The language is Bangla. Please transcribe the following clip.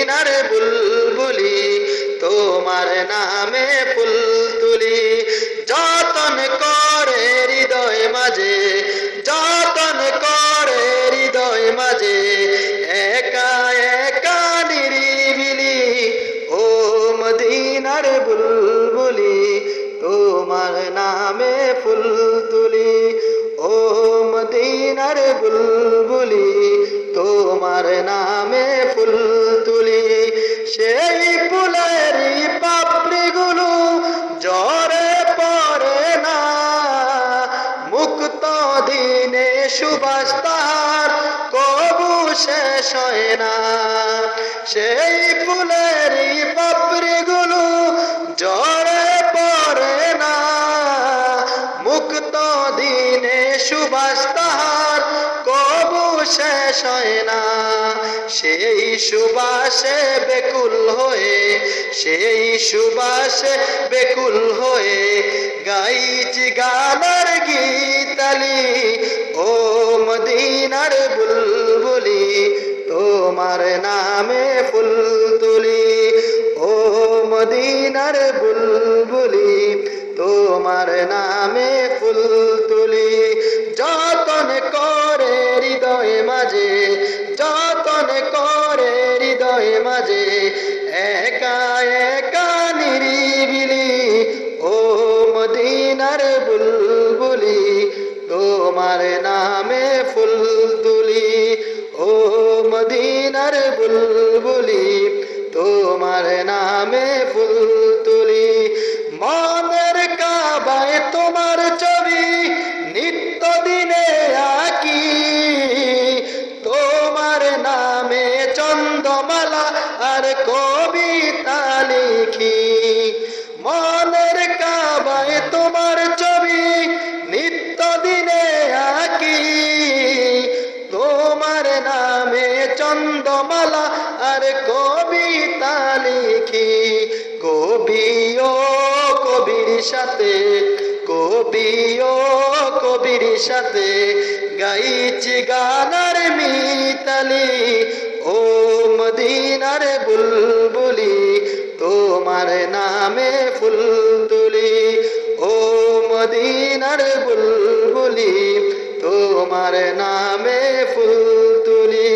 মদিনার বুলবুলি তোমার নামে ফুল তুলি যতন করে হৃদয় মাঝে যতন করে হৃদয় মাঝে একা একা নিরিবিলি ও মদিনার বুলবুলি তোমার নামে ফুল তুলি ও মদিনার বুলবুলি তোমার নামে ফুল তুলি সেই ফুলেরই পাপড়িগুলো ঝরে পড়ে না মুক্ত দিনে সুবাস তাহার কবু শেষ হয় না সেই ফুলেরই পাপড়িগুলো ঝরে পড়ে না মুক্ত দিনে সুবাস তাহার কবু শেষ হয় না সেই সুবাসে বেকুল হয়ে সেই সুবাসে বেকুল হয়ে গাইছি গানের গীতালি ও মদিনার বুলবুলি তোমার নামে ফুল তুলি ও মদিনার বুলবুলি তোমার নামে ফুল তুলি যতন করে হৃদয় মাঝে যতন করে হৃদয় মাঝে একা একা নিরিবিলি ও মদিনার বুলবুলি তোমার নামে ফুল তুলি ও মদিনার বুলবুলি তোমার নামে ফুল তুলি মনের কাবায় তোমার ছবি নিত্য দিনে আঁকি তোমার নামে চন্দ্রমালা আর কবিতা লিখি মনের কাবায় তোমার ছবি নিত্য দিনে আঁকি তোমার নামে চন্দ্রমালা আর কবিতা লিখি কবি ও কবির সাথে কবি ও কবির সাথে গাইছি গানার মিতালি ও মদিনার বুলবুলি তোমার নামে ফুল তুলি ও মদিনার বুলবুলি তোমার নামে ফুল তুলি